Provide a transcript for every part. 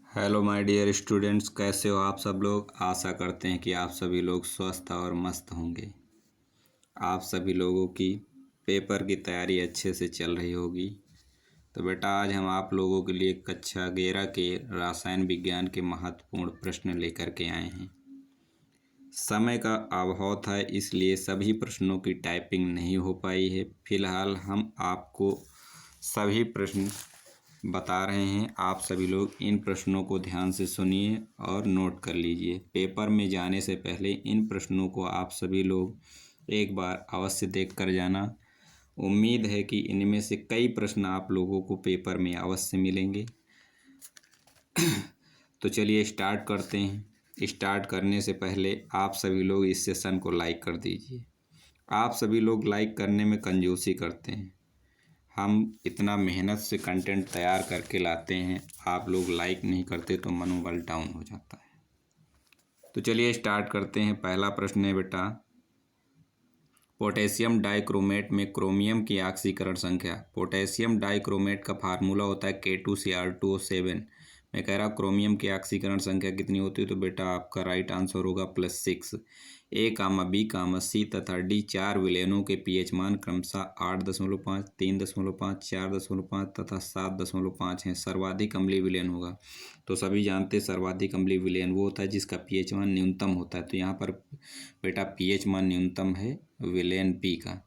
Hello my dear students, कैसे हो आप सब लोग। आशा करते हैं कि आप सभी लोग स्वस्थ और मस्त होंगे। आप सभी लोगों की पेपर की तैयारी अच्छे से चल रही होगी। तो बेटा, आज हम आप लोगों के लिए कक्षा 11 के रसायन विज्ञान के महत्वपूर्ण प्रश्न लेकर के आए हैं। समय का अभाव था, इसलिए सभी प्रश्नों की टाइपिंग नहीं हो पाई है। फिलहाल हम आपको सभी प्रश्न बता रहे हैं। आप सभी लोग इन प्रश्नों को ध्यान से सुनिए और नोट कर लीजिए। पेपर में जाने से पहले इन प्रश्नों को आप सभी लोग एक बार अवश्य देख कर जाना। उम्मीद है कि इनमें से कई प्रश्न आप लोगों को पेपर में अवश्य मिलेंगे। तो चलिए स्टार्ट करते हैं। स्टार्ट करने से पहले आप सभी लोग इस सेशन को लाइक कर दीजिए। आप सभी लोग लाइक करने में कंजूसी करते हैं। हम इतना मेहनत से कंटेंट तैयार करके लाते हैं, आप लोग लाइक नहीं करते तो मनोबल डाउन हो जाता है। तो चलिए स्टार्ट करते हैं। पहला प्रश्न है बेटा, पोटेशियम डाइक्रोमेट में क्रोमियम की ऑक्सीकरण संख्या। पोटेशियम डाइक्रोमेट का फार्मूला होता है K2Cr2O7। मैं कह रहा हूँ क्रोमियम की ऑक्सीकरण संख्या कितनी होती है, तो बेटा आपका राइट आंसर होगा +6। A, B, C तथा D चार विलयनों के पीएच मान क्रमशः 8.5, 3.5, 4.5 तथा 7.5 हैं। सर्वाधिक अम्लीय विलयन होगा, तो सभी जानते हैं सर्वाधिक अम्लीय विलयन वो होता है जिसका पीएच मान न्यूनतम होता है। तो यहाँ पर बेटा पीएच मान न्यूनतम है विलयन बी का।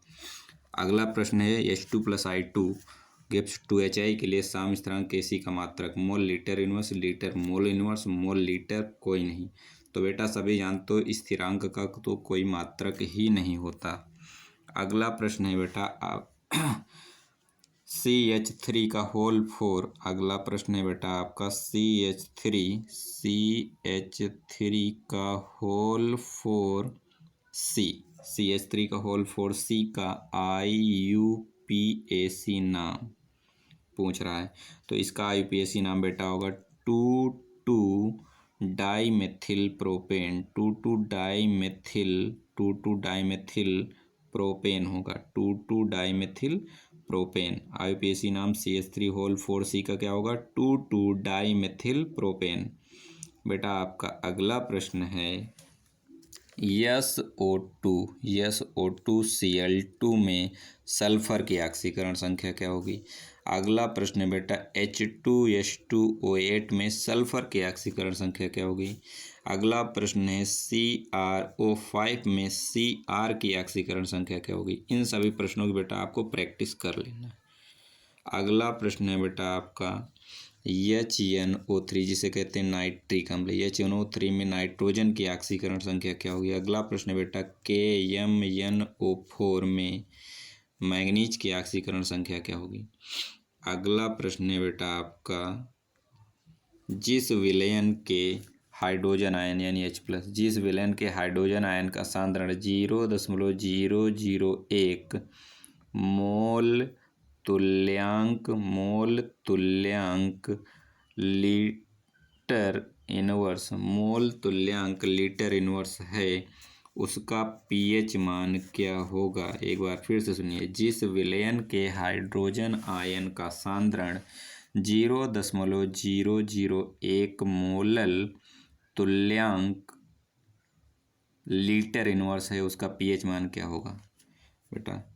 अगला प्रश्न है H2+I2 गिव्स 2HI के लिए साम स्थिरांक Kc का मात्रक। Mole, litre inverse, litre mole inverse, mole litre कोई नहीं। तो बेटा सभी जानते हो स्थिरांक का तो कोई मात्रक ही नहीं होता। अगला प्रश्न है बेटा CH3 का होल 4। अगला प्रश्न है बेटा आपका CH3 का होल 4C। CH3 का होल 4C का IUPAC नाम पूछ रहा है। तो इसका IUPAC नाम बेटा होगा 2,2-डाईमेथिल प्रोपेन। 2,2-डाईमेथिल प्रोपेन होगा। 2,2-डाईमेथिल प्रोपेन। IUPAC नाम CH3 होल 4C का क्या होगा? 2,2-डाईमेथिल प्रोपेन। बेटा आपका अगला प्रश्न है SO2Cl2 में सल्फर की ऑक्सीकरण संख्या क्या होगी? अगला प्रश्न है बेटा H2S2O8 में सल्फर की ऑक्सीकरण संख्या क्या होगी? अगला प्रश्न है CrO5 में Cr की ऑक्सीकरण संख्या क्या होगी? इन सभी प्रश्नों की बेटा आपको प्रैक्टिस कर लेना है। अगला प्रश्न है बेटा आपका HNO3 जिसे कहते हैं नाइट्रिक अम्ल। HNO3 में नाइट्रोजन की ऑक्सीकरण संख्या क्या होगी? अगला प्रश्न है बेटा KMNO4 में मैंगनीज की ऑक्सीकरण संख्या क्या होगी? अगला प्रश्न है बेटा आपका जिस विलयन के हाइड्रोजन आयन यानी H+, जिस विलयन के हाइड्रोजन आयन का सांद्रण 0.001 मोल तुल्यांक लीटर इनवर्स है, उसका पीएच मान क्या होगा? एक बार फिर से सुनिए। जिस विलयन के हाइड्रोजन आयन का सांद्रण 0.001 मोलल तुल्यांक लीटर इनवर्स है, उसका पीएच मान क्या होगा? बेटा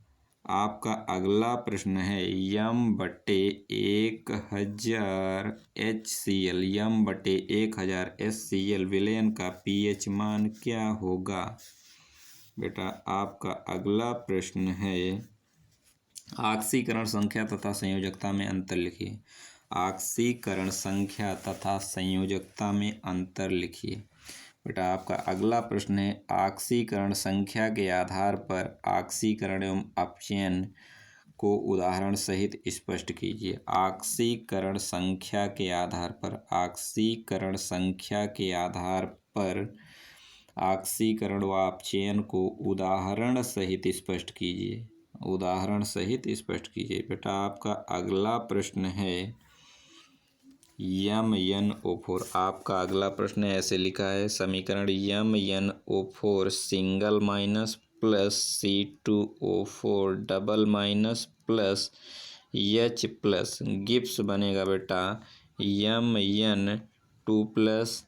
आपका अगला प्रश्न है M/1000 HCl विलयन का पीएच मान क्या होगा? बेटा आपका अगला प्रश्न है ऑक्सीकरण संख्या तथा संयोजकता में अंतर लिखिए। ऑक्सीकरण संख्या तथा संयोजकता में अंतर लिखिए। बेटा आपका अगला प्रश्न है ऑक्सीकरण संख्या के आधार पर ऑक्सीकरण एवं अपचयन को उदाहरण सहित स्पष्ट कीजिए। ऑक्सीकरण संख्या के आधार पर ऑक्सीकरण व अपचयन को उदाहरण सहित स्पष्ट कीजिए। बेटा आपका अगला प्रश्न है MnO4। आपका अगला प्रश्न ऐसे लिखा है समीकरण MnO4 single minus plus C2O4 double minus plus H plus Gibbs बनेगा बेटा two plus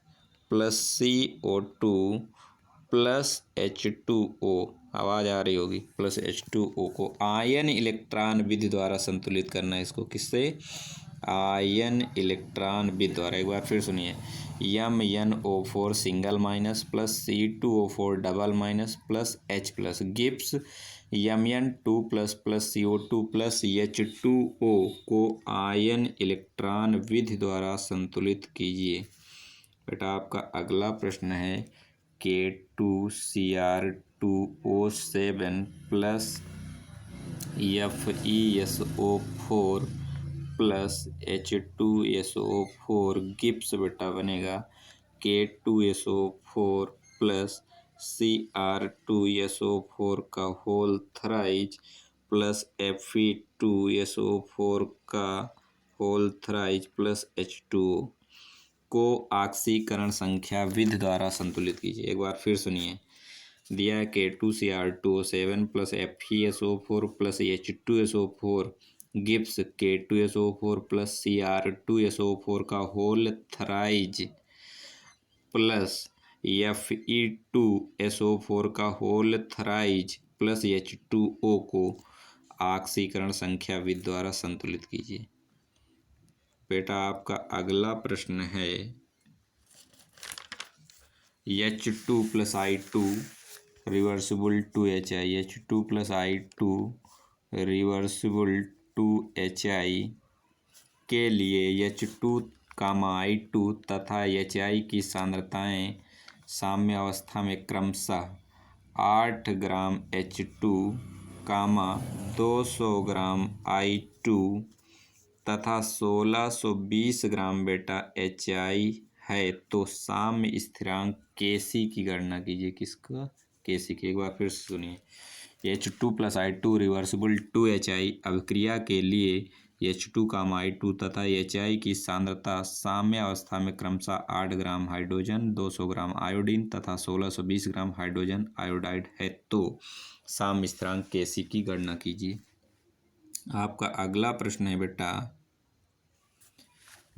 plus CO2 plus H2O, आवाज़ आ रही होगी, प्लस H2O को आयन इलेक्ट्रॉन विधि द्वारा संतुलित करना है। इसको किससे? आयन इलेक्ट्रॉन विधि द्वारा। एक बार फिर सुनिए, MnO4 single minus plus C2O4 double minus plus H plus Gibbs Mn2 plus plus CO2 plus H2O को आयन इलेक्ट्रॉन विधि द्वारा संतुलित कीजिए। बेटा आपका अगला प्रश्न है K2Cr2O7 plus FeSO4 plus H2SO4 Gibbs बेटा बनेगा K2SO4 प्लस Cr2SO4 का होल थराइज प्लस Fe2SO4 का होल थराइज प्लस H2O को ऑक्सीकरण संख्या विधि द्वारा संतुलित कीजिए। एक बार फिर सुनिए, दिया है K2Cr2O7 plus FeSO4 plus H2SO4 Gibbs K2SO4 plus Cr2SO4 का होल थराइज प्लस Fe2SO4 का होल थराइज प्लस H2O को ऑक्सीकरण संख्या विधि द्वारा संतुलित कीजिए। बेटा आपका अगला प्रश्न है H2 plus I2 reversible to HI, H2 plus I2 reversible to HI के लिए H2 I2 तथा HI की सांद्रताएं साम्य अवस्था में क्रमशः 8 ग्राम H2 200 ग्राम I2 तथा 1620 ग्राम बेटा HI है, तो साम्य स्थिरांक Kc की गणना कीजिए। किसका? Kc की। एक बार फिर सुनिए, H2 plus I2 reversible to HI अभिक्रिया के लिए H2 I2 तथा HI की सांद्रता साम्य अवस्था में क्रमशः 8 ग्राम हाइड्रोजन, 200 ग्राम आयोडीन तथा 1620 ग्राम हाइड्रोजन आयोडाइड है, तो साम्य स्थिरांक Kc की गणना कीजिए। आपका अगला प्रश्न है बेटा,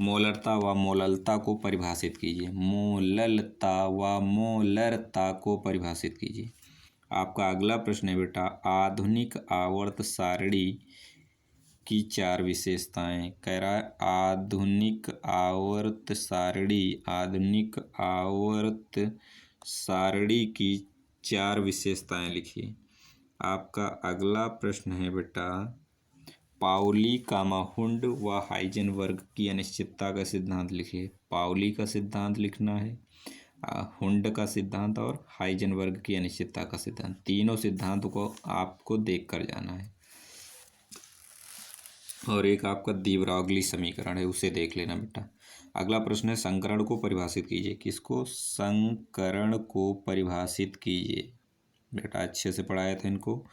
मोलरता व मोललता को परिभाषित कीजिए। मोललता व मोलरता को परिभाषित कीजिए। आपका अगला प्रश्न है बेटा, आधुनिक आवर्त सारणी की 4 विशेषताएं। कह रहा है आधुनिक आवर्त सारणी की 4 विशेषताएं लिखिए। आपका अगला प्रश्न है बेटा, पाउली हुंड व हाइजेनबर्ग की अनिश्चितता का सिद्धांत लिखिए। पाउली का सिद्धांत लिखना है, हुंड का सिद्धांत और हाइजेनबर्ग की अनिश्चितता का सिद्धांत, तीनों सिद्धांतों को आपको देख कर जाना है। और एक आपका दी ब्रॉगली समीकरण है, उसे देख लेना बेटा। अगला प्रश्न है, संकरण को परिभाषित कीजिए। किसको? संकरण को परिभाषित कीजिए। बेटा अच्छे से पढ़ाया था, इनको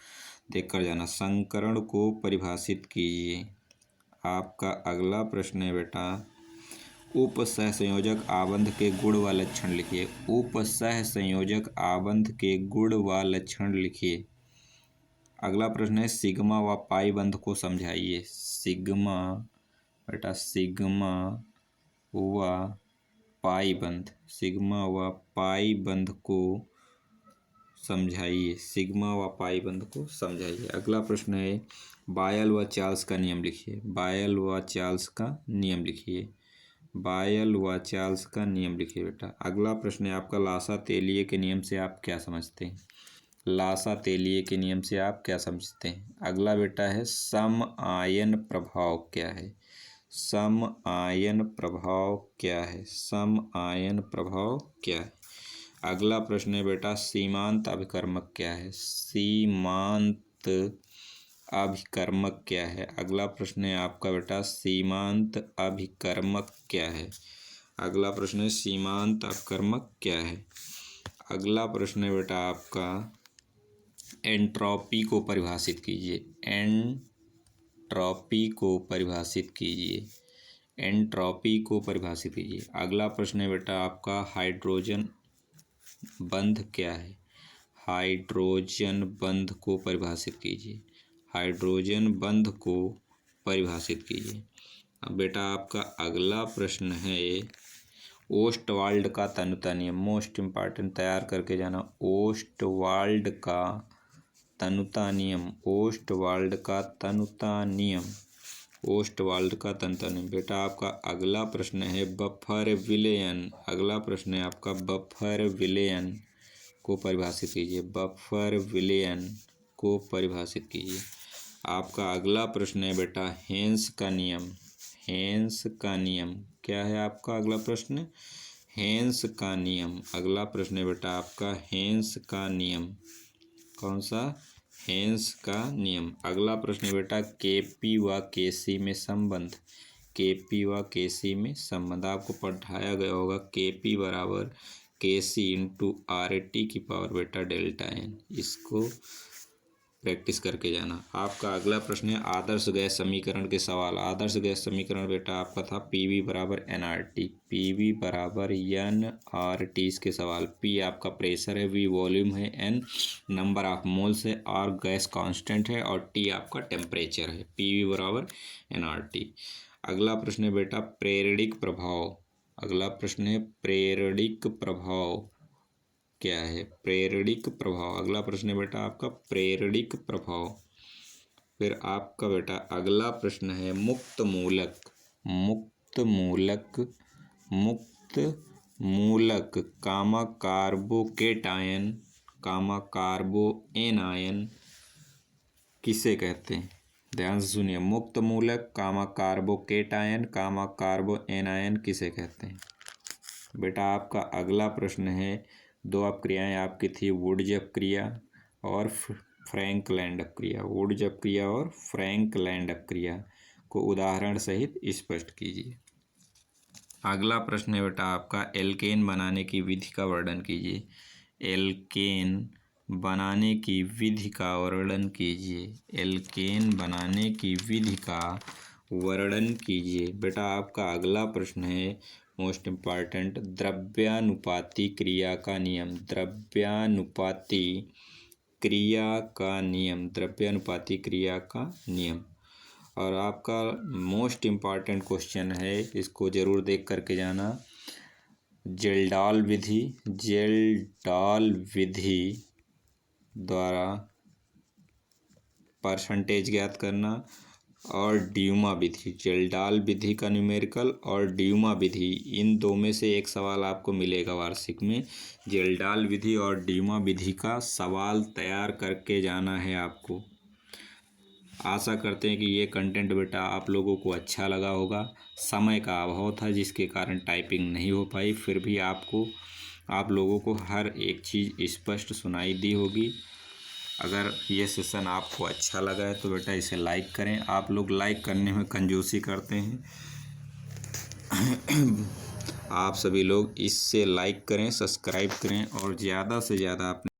देख कर जाना। संकरण को परिभाषित कीजिए। आपका अगला प्रश्न है बेटा, उपसहसंयोजक आबंध के गुण व लक्षण लिखिए। उपसहसंयोजक आबंध के गुण व लक्षण लिखिए। अगला प्रश्न है, सिग्मा व पाई बंध को समझाइए। सिग्मा बेटा, सिग्मा व पाई बंध, सिग्मा व पाई बंध को समझाइए। सिग्मा व पाई बंध को समझाइए। अगला प्रश्न है, बायल व चार्ल्स का नियम लिखिए। बायल व चार्ल्स का नियम लिखिए। बायल व चार्ल्स का नियम लिखिए बेटा। अगला प्रश्न है आपका, लासा तेलिए के नियम से आप क्या समझते हैं? लासा तेलिए के नियम से आप क्या समझते हैं? अगला बेटा है, सम आयन प्रभाव क्या है? सम आयन प्रभाव क्या है? सम आयन प्रभाव क्या है? अगला प्रश्न है बेटा, सीमांत अभिकर्मक क्या है? सीमांत अभिकर्मक क्या है? अगला प्रश्न है आपका बेटा, सीमांत अभिकर्मक क्या है? अगला प्रश्न है, सीमांत अभिकर्मक क्या है? अगला प्रश्न है बेटा आपका, एंट्रोपी को परिभाषित कीजिए। एंट्रोपी को परिभाषित कीजिए। एंट्रोपी को परिभाषित कीजिए। अगला प्रश्न है बेटा आपका, हाइड्रोजन बंध क्या है? हाइड्रोजन बंध को परिभाषित कीजिए। हाइड्रोजन बंध को परिभाषित कीजिए। अब बेटा आपका अगला प्रश्न है, ओस्टवाल्ड का तनुता नियम, मोस्ट इम्पॉर्टेंट, तैयार करके जाना। ओस्टवाल्ड का तनुता नियम, ओस्टवाल्ड का तनुता नियम, ओस्टवाल्ड का तनुता नियम। बेटा आपका अगला प्रश्न है बफर विलयन। अगला प्रश्न है आपका बफर विलयन को परिभाषित कीजिए। बफर विलयन को परिभाषित कीजिए। आपका अगला प्रश्न है बेटा हेंस का नियम। हेंस का नियम क्या है आपका अगला प्रश्न? हेंस का नियम। अगला प्रश्न है बेटा आपका हेंस का नियम। कौन सा? हेंस का नियम। अगला प्रश्न है बेटा केपी व केसी में संबंध। केपी व केसी में संबंध आपको पढ़ाया गया होगा। केपी बराबर केसी इंटू RT की पावर बेटा डेल्टा एन। इसको प्रैक्टिस करके जाना। आपका अगला प्रश्न है आदर्श गैस समीकरण के सवाल। आदर्श गैस समीकरण बेटा आपका था PV बराबर NRT। PV बराबर NRT इसके सवाल। P आपका प्रेशर है, V वॉल्यूम है, N नंबर ऑफ मोल्स है, R गैस कांस्टेंट है और T आपका टेम्परेचर है। PV बराबर NRT। अगला प्रश्न है बेटा प्रेरणिक प्रभाव। अगला प्रश्न है प्रेरणिक प्रभाव क्या है? प्रेरणिक प्रभाव। अगला प्रश्न है बेटा आपका प्रेरणिक प्रभाव। फिर आपका बेटा अगला प्रश्न है मुक्त मूलक। मुक्त मूलक, मुक्त मूलक कामा कार्बोकेटायन कामा कार्बोएनायन किसे कहते हैं? ध्यान से सुनिए। मुक्त मूलक कामा कार्बोकेटायन कामा कार्बोएनायन किसे कहते हैं? बेटा आपका अगला प्रश्न है दो अपक्रियाएं आपकी थी, वुडज अपक्रिया और फ्रैंकलैंड अपक्रिया। वुडज अपक्रिया और फ्रैंकलैंड अपक्रिया को उदाहरण सहित स्पष्ट कीजिए। अगला प्रश्न है बेटा आपका एल्केन बनाने की विधि का वर्णन कीजिए। एल्केन बनाने की विधि का वर्णन कीजिए। एल्केन बनाने की विधि का वर्णन कीजिए। बेटा आपका अगला प्रश्न है मोस्ट इम्पॉर्टेंट द्रव्यानुपाती क्रिया का नियम। द्रव्यानुपाती क्रिया का नियम, द्रव्यानुपाती क्रिया का नियम। और आपका मोस्ट इम्पॉर्टेंट क्वेश्चन है, इसको जरूर देख करके जाना। जेल्डाल विधि, जेल्डाल विधि द्वारा परसेंटेज ज्ञात करना और ड्यूमा विधि। जेल्डाल विधि का न्यूमेरिकल और ड्यूमा विधि, इन दो में से एक सवाल आपको मिलेगा वार्षिक में। जेल्डाल विधि और ड्यूमा विधि का सवाल तैयार करके जाना है आपको। आशा करते हैं कि ये कंटेंट बेटा आप लोगों को अच्छा लगा होगा। समय का अभाव था जिसके कारण टाइपिंग नहीं हो पाई, फिर भी आप लोगों को हर एक चीज़ स्पष्ट सुनाई दी होगी। अगर ये सेशन आपको अच्छा लगा है तो बेटा इसे लाइक करें। आप लोग लाइक करने में कंजूसी करते हैं। आप सभी लोग इससे लाइक करें, सब्सक्राइब करें और ज़्यादा से ज़्यादा अपने